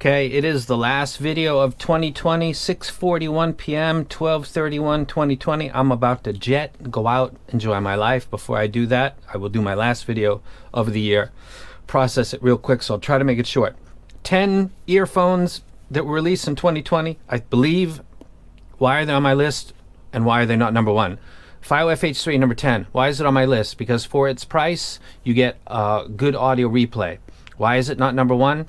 Okay, it is the last video of 2020, 6:41 p.m., 12/31/2020. I'm about to jet, go out, enjoy my life. Before I do that, I will do my last video of the year, process it real quick, so I'll try to make it short. 10 earphones that were released in 2020, I believe. Why are they on my list, and why are they not number one? FiiO FH3, number 10. Why is it on my list? Because for its price, you get a good audio replay. Why is it not number one?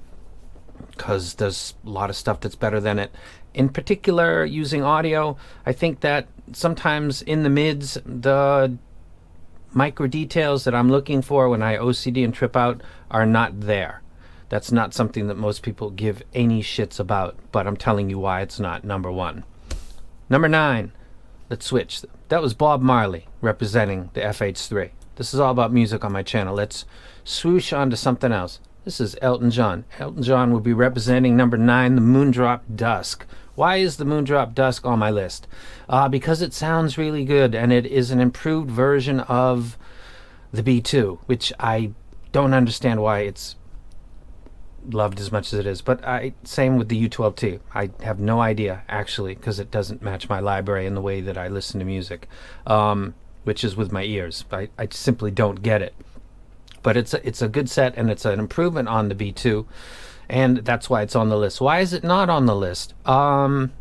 Because there's a lot of stuff that's better than it. In particular, using audio, I think that sometimes in the mids, the micro details that I'm looking for when I OCD and trip out are not there. That's not something that most people give any shits about, but I'm telling you why it's not number one. Number 9, let's switch. That was Bob Marley representing the FH3. This is all about music on my channel. Let's swoosh on to something else. This is Elton John. Elton John will be representing number 9, the Moondrop DUSK. Why is the Moondrop DUSK on my list? Because it sounds really good, and it is an improved version of the B2, which I don't understand why it's loved as much as it is. But same with the U12T. I have no idea, actually, because it doesn't match my library in the way that I listen to music, which is with my ears. I simply don't get it. But it's a good set, and it's an improvement on the B2, and that's why it's on the list. Why is it not on the list? The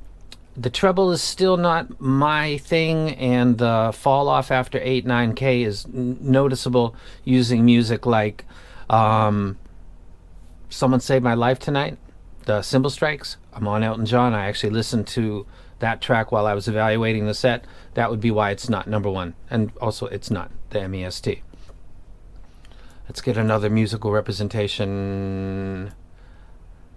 treble is still not my thing, and the fall off after 8, 9K is noticeable using music like Someone Saved My Life Tonight, the Cymbal Strikes. I'm on Elton John. I actually listened to that track while I was evaluating the set. That would be why it's not number one, and also it's not the Mest. Let's get another musical representation.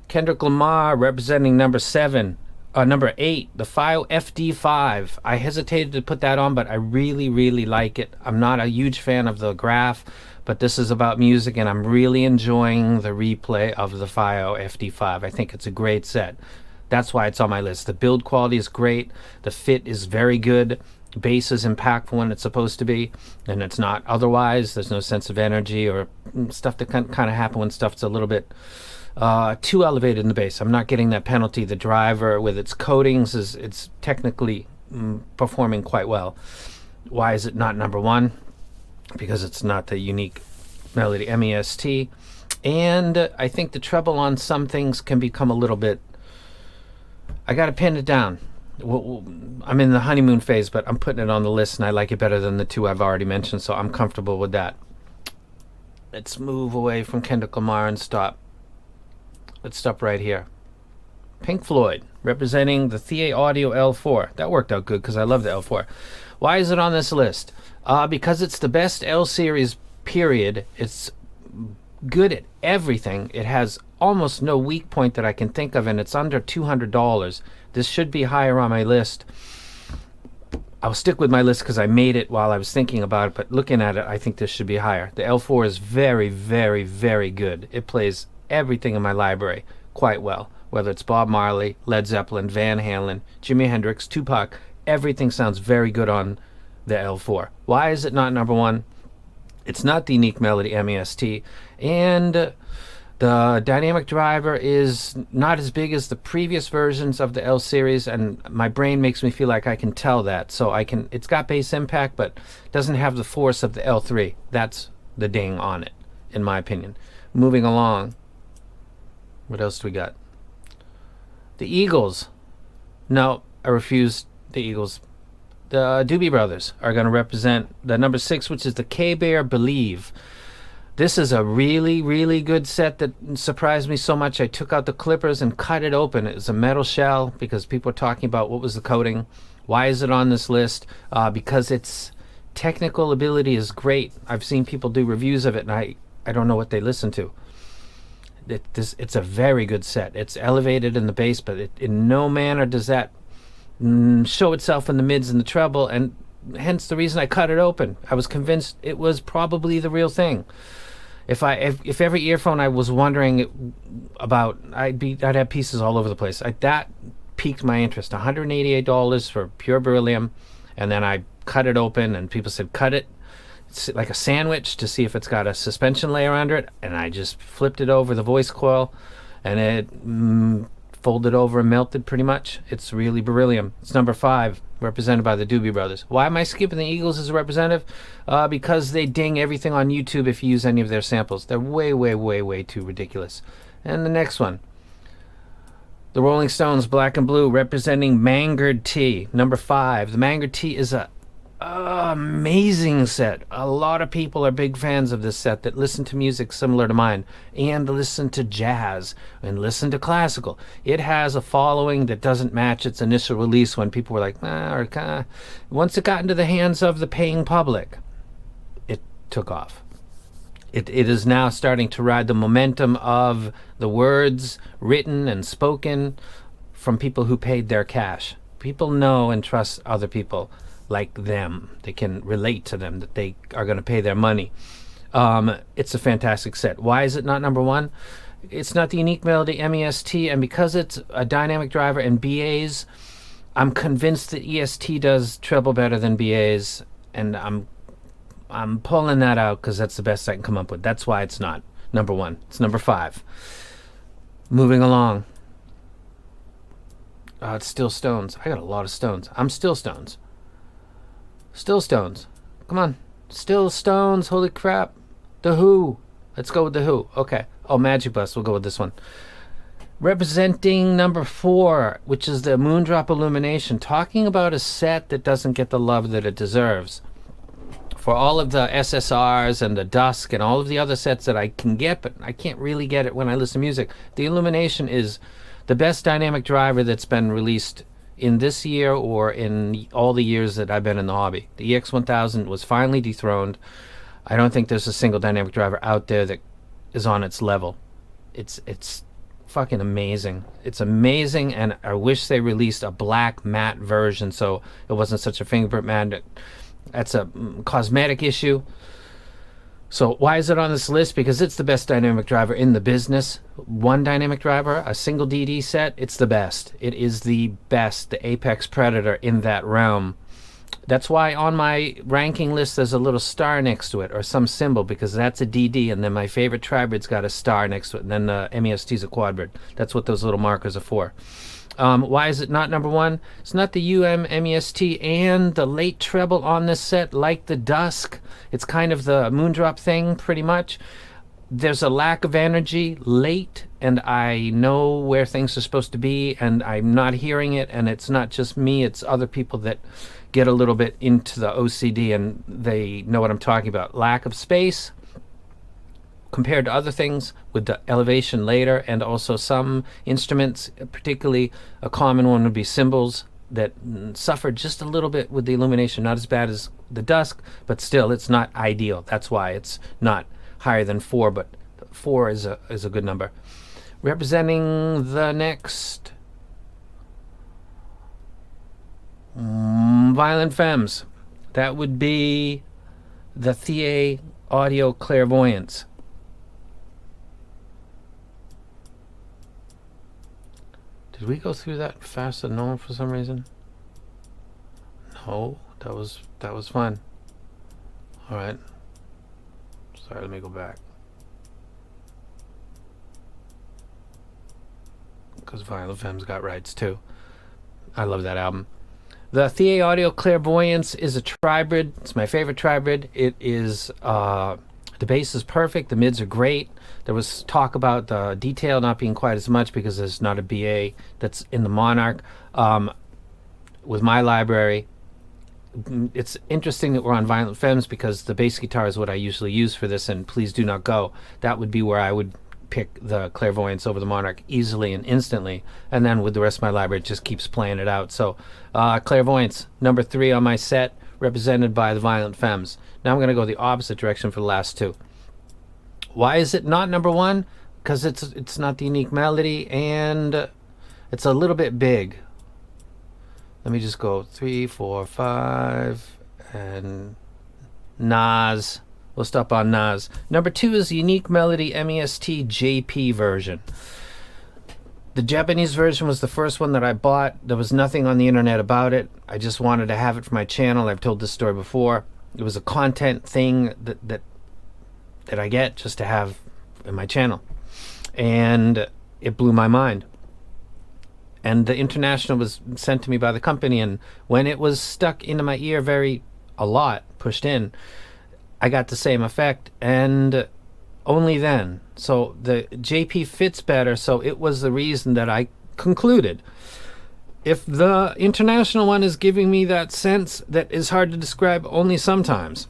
Kendrick Lamar representing number 8, the FiiO FD5. I hesitated to put that on, but I really, really like it. I'm not a huge fan of the graph, but this is about music, and I'm really enjoying the replay of the FiiO FD5. I think it's a great set. That's why it's on my list. The build quality is great. The fit is very good. Bass is impactful when it's supposed to be, and it's not otherwise. There's no sense of energy or stuff that can kind of happen when stuff's a little bit too elevated in the bass. I'm not getting that penalty. The driver with its coatings it's technically performing quite well. Why is it not number one? Because it's not the unique melody Mest, and I think the treble on some things can become a little bit, I gotta pin it down. I'm in the honeymoon phase, but I'm putting it on the list, and I like it better than the 2 I've already mentioned, so I'm comfortable with that. Let's move away from Kendrick Lamar and stop. Let's stop right here. Pink Floyd representing the ThieAudio L4. That worked out good because I love the L4. Why is it on this list? Because it's the best L series, period. It's good at everything. It has almost no weak point that I can think of, and it's under $200. This should be higher on my list. I'll stick with my list because I made it while I was thinking about it, but looking at it, I think this should be higher. The L4 is very, very, very good. It plays everything in my library quite well, whether it's Bob Marley, Led Zeppelin, Van Halen, Jimi Hendrix, Tupac. Everything sounds very good on the L4. Why is it not number one? It's not the unique melody Mest, and the dynamic driver is not as big as the previous versions of the L series, and my brain makes me feel like I can tell that. So it's got bass impact, but doesn't have the force of the L3. That's the ding on it, in my opinion. Moving along. What else do we got? The Eagles. No, I refuse the Eagles. The Doobie Brothers are going to represent the number 6, which is the KBear BElieve. This is a really, really good set that surprised me so much. I took out the clippers and cut it open. It was a metal shell because people are talking about what was the coating. Why is it on this list? Because its technical ability is great. I've seen people do reviews of it, and I don't know what they listen to. It's a very good set. It's elevated in the bass, but in no manner does that show itself in the mids and the treble, and hence the reason I cut it open. I was convinced it was probably the real thing. If every earphone I was wondering about, I'd have pieces all over the place. That piqued my interest. $188 for pure beryllium, and then I cut it open, and people said cut it like a sandwich to see if it's got a suspension layer under it, and I just flipped it over the voice coil, and it folded over and melted pretty much. It's really beryllium. It's number 5, represented by the Doobie Brothers. Why am I skipping the Eagles as a representative? Because they ding everything on YouTube if you use any of their samples. They're way, way, way, way too ridiculous. And the next one, the Rolling Stones, Black and Blue, representing Mangird TEA, number 5. The Mangird TEA is a amazing set. A lot of people are big fans of this set that listen to music similar to mine and listen to jazz and listen to classical. It has a following that doesn't match its initial release when people were like, once it got into the hands of the paying public, it took off. It is now starting to ride the momentum of the words written and spoken from people who paid their cash. People know and trust other people like them. They can relate to them, that they are going to pay their money. It's a fantastic set. Why is it not number 1? It's not the unique melody Mest, and because it's a dynamic driver and BAs, I'm convinced that EST does treble better than BAs, and I'm pulling that out because that's the best I can come up with. That's why it's not number 1. It's number 5. Moving along. It's still Stones. I got a lot of Stones. I'm still Stones. Still Stones. Come on. Still Stones. Holy crap. The Who. Let's go with The Who. Okay. Oh, Magic Bus. We'll go with this one. Representing number 4, which is the Moondrop Illumination. Talking about a set that doesn't get the love that it deserves. For all of the SSRs and the Dusk and all of the other sets that I can get, but I can't really get it when I listen to music, the Illumination is the best dynamic driver that's been released in this year or in all the years that I've been in the hobby. The EX1000 was finally dethroned. I don't think there's a single dynamic driver out there that is on its level. It's fucking amazing. It's amazing, and I wish they released a black matte version so it wasn't such a fingerprint matte. That's a cosmetic issue. So why is it on this list? Because it's the best dynamic driver in the business. One dynamic driver, a single DD set, it's the best. It is the best, the apex predator in that realm. That's why on my ranking list there's a little star next to it, or some symbol, because that's a DD, and then my favorite tribrid's got a star next to it, and then the MEST's a quadbrid. That's what those little markers are for. Why is it not number 1? It's not the MEST and the late treble on this set, like the Dusk. It's kind of the Moondrop thing, pretty much. There's a lack of energy late, and I know where things are supposed to be, and I'm not hearing it, and it's not just me, it's other people that get a little bit into the OCD, and they know what I'm talking about. Lack of space compared to other things with the elevation later, and also some instruments, particularly a common one would be cymbals, that suffered just a little bit with the Illumination. Not as bad as the Dusk, but still it's not ideal. That's why it's not higher than 4, but 4 is a good number. Representing the next Violent Femmes, that would be the ThieAudio Clairvoyance. Did we go through that faster than normal for some reason? No, that was fun. All right. Sorry, let me go back. Because Violent Femmes got rights too. I love that album. The ThieAudio Clairvoyance is a tribrid. It's my favorite tribrid. It is, the bass is perfect. The mids are great. There was talk about the detail not being quite as much because there's not a BA that's in the Monarch. With my library, it's interesting that we're on Violent Femmes because the bass guitar is what I usually use for this, and Please Do Not Go. That would be where I would pick the Clairvoyance over the Monarch easily and instantly, and then with the rest of my library it just keeps playing it out. So Clairvoyance, number 3 on my set, represented by the Violent Femmes. Now I'm going to go the opposite direction for the last 2. Why is it not number 1? Because it's not the unique melody, and it's a little bit big. Let me just go 3, 4, 5, and Nas. We'll stop on Nas. Number 2 is the unique melody MEST JP version. The Japanese version was the first one that I bought. There was nothing on the internet about it. I just wanted to have it for my channel. I've told this story before. It was a content thing that I get just to have in my channel. And it blew my mind. And the international was sent to me by the company, and when it was stuck into my ear a lot, pushed in, I got the same effect, and only then. So the JP fits better, so it was the reason that I concluded, if the international one is giving me that sense that is hard to describe only sometimes,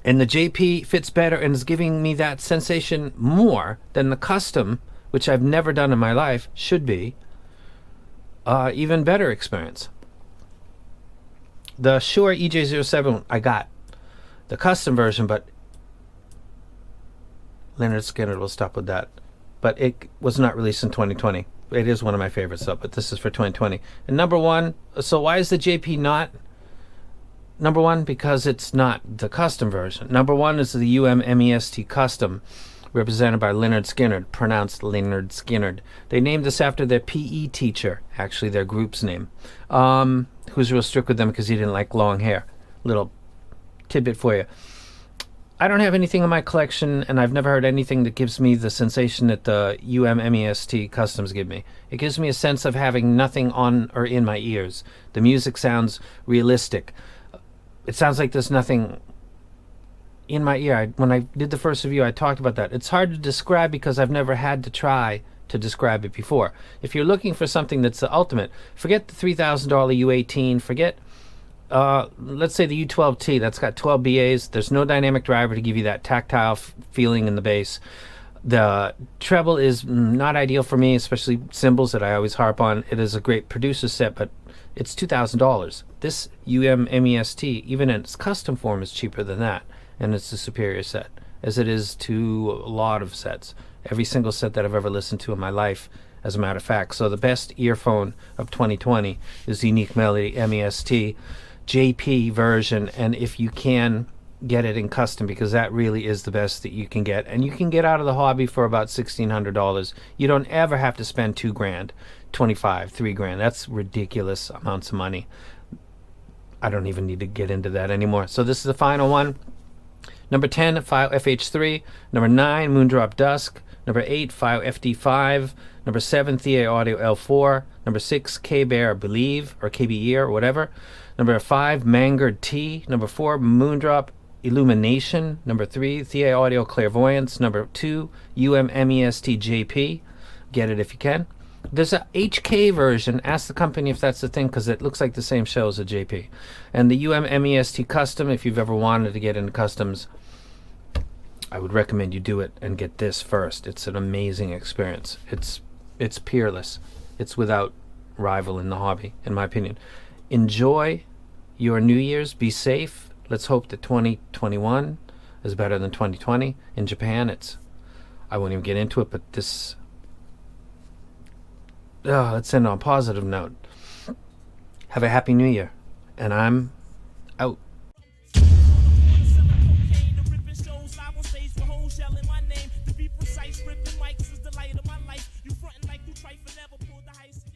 and the JP fits better and is giving me that sensation more than the custom, which I've never done in my life, should be, even better experience. The Shure EJ07 I got the custom version, but Leonard Skinner will stop with that. But it was not released in 2020. It is one of my favorites, though, but this is for 2020. And number one, so why is the JP not number one? Because it's not the custom version. Number one is the Mest Custom, represented by Leonard Skinner, pronounced Leonard Skinner. They named this after their PE teacher, actually their group's name, who's real strict with them because he didn't like long hair. Little tidbit for you. I don't have anything in my collection, and I've never heard anything that gives me the sensation that the Mest Customs give me. It gives me a sense of having nothing on or in my ears. The music sounds realistic. It sounds like there's nothing in my ear. When I did the first review, I talked about that. It's hard to describe because I've never had to try to describe it before. If you're looking for something that's the ultimate, forget the $3,000 U18, forget let's say the U12T, that's got 12 BAs. There's no dynamic driver to give you that tactile feeling in the bass. The treble is not ideal for me, especially cymbals that I always harp on. It is a great producer set, but it's $2,000. This Mest, even in its custom form, is cheaper than that, and it's a superior set, as it is to a lot of sets. Every single set that I've ever listened to in my life, as a matter of fact. So the best earphone of 2020 is the Unique Melody Mest JP version, and if you can, get it in custom, because that really is the best that you can get, and you can get out of the hobby for about $1,600. You don't ever have to spend $2,000, $25,000, $3,000. That's ridiculous amounts of money. I don't even need to get into that anymore. So this is the final one. Number 10, FiiO FH3. Number 9, Moondrop DUSK. Number 8, FiiO FD5. Number 7, ThieAudio L4. Number 6, KBear BElieve, or KBear, or whatever. Number 5, Mangird TEA. Number 4, Moondrop Illumination. Number 3, ThieAudio Clairvoyance. Number 2, Mest JP. Get it if you can. There's a HK version. Ask the company if that's the thing, because it looks like the same show as a JP. And the Mest Custom, if you've ever wanted to get into customs, I would recommend you do it and get this first. It's an amazing experience. It's peerless. It's without rival in the hobby, in my opinion. Enjoy your New Year's. Be safe. Let's hope that 2021 is better than 2020. In Japan, I won't even get into it, but this... let's end on a positive note. Have a happy New Year. And I'm out. My name, to be precise, ripping mics is the light of my life. You frontin' like you trifle, never pull the heist.